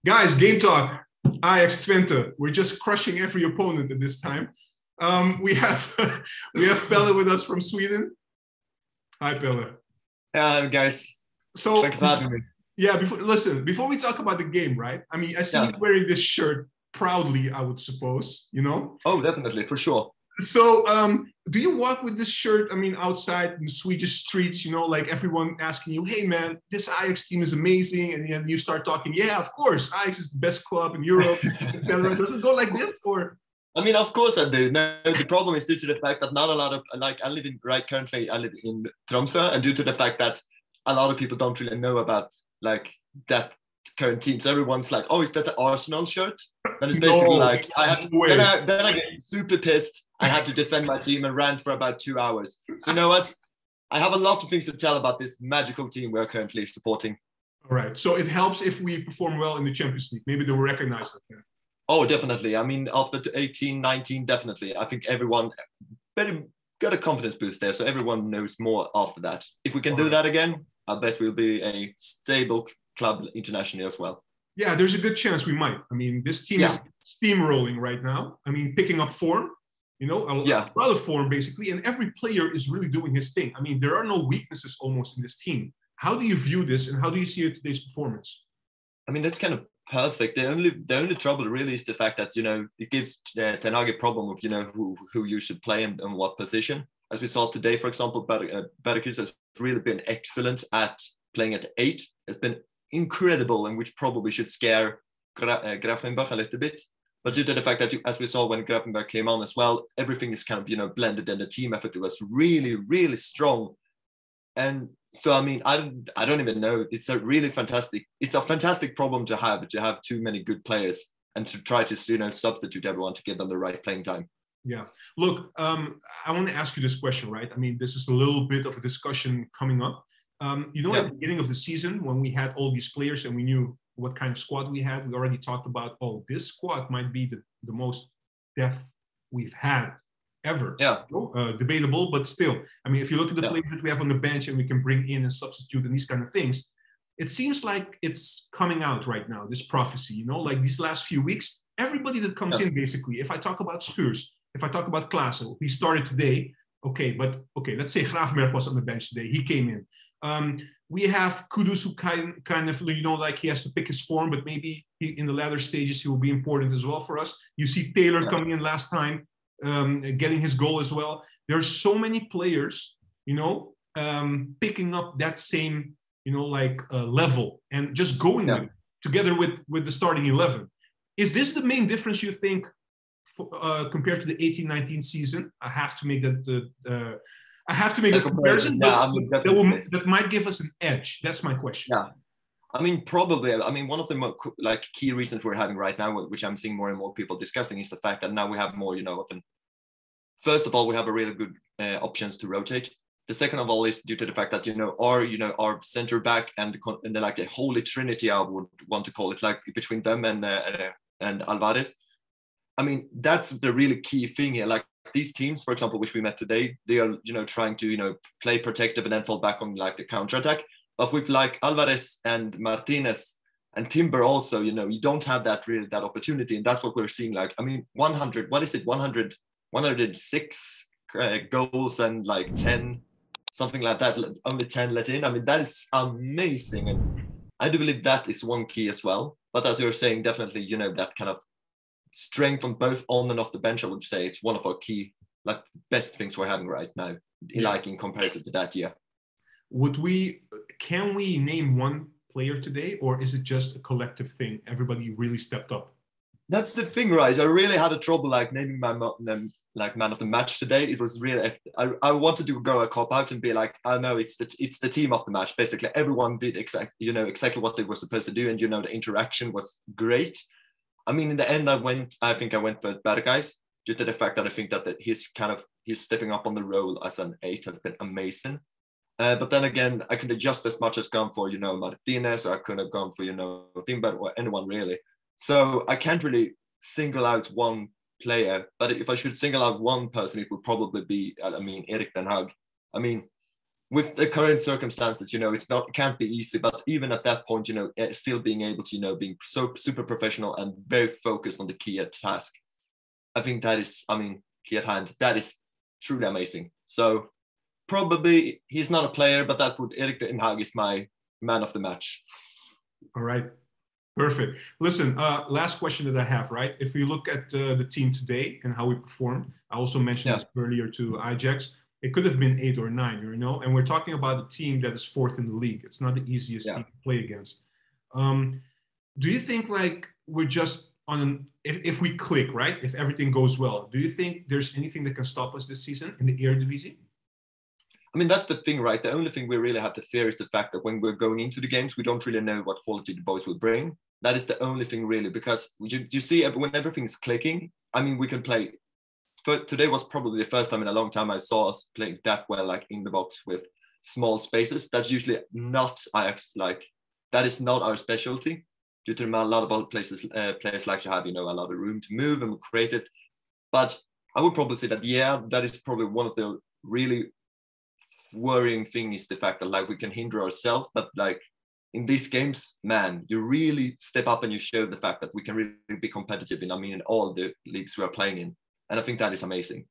Guys, GameTalk, Ajax Twente. We're just crushing every opponent at this time. We have we have Pelle with us from Sweden. Hi, Pelle. Yeah, guys. So, thank you for having me. Yeah, before we talk about the game, right? I mean, I see you wearing this shirt proudly, I would suppose, you know? Oh, definitely, for sure. So, do you walk with this shirt, I mean, outside in the Swedish streets, you know, like everyone asking you, hey, man, this Ajax team is amazing. And then you start talking, yeah, of course, Ajax is the best club in Europe, etc. Does it go like this or? I mean, of course I do. No, the problem is due to the fact that not a lot of, like, currently I live in Tromsø, and due to the fact that a lot of people don't really know about, like, that current team. So everyone's like, oh, is that the Arsenal shirt? Then it's basically like, then I get super pissed. I had to defend my team and rant for about 2 hours. So you know what? I have a lot of things to tell about this magical team we're currently supporting. All right. So it helps if we perform well in the Champions League. Maybe they will recognize it then. Oh, definitely. I mean, after 18, 19, definitely. I think everyone got a confidence boost there. So everyone knows more after that. If we can do that again, I bet we'll be a stable club internationally as well. Yeah, there's a good chance we might. I mean, this team is steamrolling right now. I mean, picking up form. You know, a lot of form, basically, and every player is really doing his thing. I mean, there are no weaknesses almost in this team. How do you view this, and how do you see today's performance? I mean, that's kind of perfect. The only trouble really is the fact that, you know, it gives Ten Hag a problem of, you know, who you should play in what position. As we saw today, for example, Berkus has really been excellent at playing at 8. It's been incredible, and which probably should scare Grafenbach a little bit. But due to the fact that, as we saw when Grafenberg came on as well, everything is kind of, you know, blended, and the team effort was really, really strong. And so, I mean, I don't even know. It's a fantastic problem to have too many good players and to try to, you know, substitute everyone to give them the right playing time. Yeah. Look, I want to ask you this question, right? I mean, this is a little bit of a discussion coming up. You know, at the beginning of the season, when we had all these players and we knew what kind of squad we had, we already talked about, oh, this squad might be the most depth we've had ever. Yeah. Debatable, but still. I mean, if you look at the players that we have on the bench and we can bring in and substitute and these kind of things, it seems like it's coming out right now, this prophecy, you know, like these last few weeks, everybody that comes in, basically, if I talk about Schuurs, if I talk about Klaassen, he started today, let's say Gravenberch was on the bench today, he came in. We have Kudus, who kind of, you know, like he has to pick his form, but maybe in the latter stages, he will be important as well for us. You see Taylor coming in last time, getting his goal as well. There are so many players, you know, picking up that same, you know, like level and just going with it, together with the starting 11. Is this the main difference, you think, compared to the 18-19 season? I have to make that comparison, but that might give us an edge. That's my question. Yeah, I mean, probably. I mean, one of the key reasons we're having right now, which I'm seeing more and more people discussing, is the fact that now we have more, you know, first of all, we have a really good options to rotate. The second of all is due to the fact that, you know, our center back and like a holy trinity, I would want to call it, like between them and Alvarez. I mean, that's the really key thing here. Like these teams, for example, which we met today, they are, you know, trying to, you know, play protective and then fall back on like the counterattack. But with like Alvarez and Martinez and Timber also, you know, you don't have that opportunity. And that's what we're seeing. Like, I mean, 106 goals and like 10, something like that, only 10 let in. I mean, that is amazing. And I do believe that is one key as well. But as you're saying, definitely, you know, that kind of strength on both on and off the bench, I would say it's one of our key, like, best things we're having right now, like in comparison to that year. Can we name one player today, or is it just a collective thing? Everybody really stepped up. That's the thing, right? I really had a trouble like naming my man of the match today. It was really, I wanted to go a cop out and be like, I know it's the team of the match. Basically, everyone did exactly what they were supposed to do, and you know the interaction was great. I mean, in the end, I think I went for Berghuis due to the fact that I think that he's stepping up on the role as an 8 has been amazing. But then again, I could have just as much as gone for, you know, Martinez, or I could have gone for, you know, Timber, or anyone really. So I can't really single out one player. But if I should single out one person, it would probably be, I mean, Erik Ten Hag. I mean, with the current circumstances, it can't be easy, but even at that point, still being able to, being so super professional and very focused on the key at task. I think that is, key at hand, that is truly amazing. So probably he's not a player, but that would, Erik ten Hag is my man of the match. All right. Perfect. Listen, last question that I have, right? If we look at the team today and how we performed, I also mentioned this earlier to Ajax. It could have been 8 or 9, and we're talking about a team that is 4th in the league. It's not the easiest team to play against. Do you think we're just on if we click, right? If everything goes well, do you think there's anything that can stop us this season in the eredivisie? That's the thing, right? The only thing we really have to fear is the fact that when we're going into the games, we don't really know what quality the boys will bring. That is the only thing really, because you see when everything's clicking, we can play. Today was probably the first time in a long time I saw us playing that well, in the box with small spaces. That's usually not Ajax, that is not our specialty. Due to a lot of players like to have, a lot of room to move and create it. But I would probably say that, that is probably one of the really worrying thing is the fact that we can hinder ourselves, but in these games, man, you really step up and you show the fact that we can really be competitive in all the leagues we are playing in. And I think that is amazing.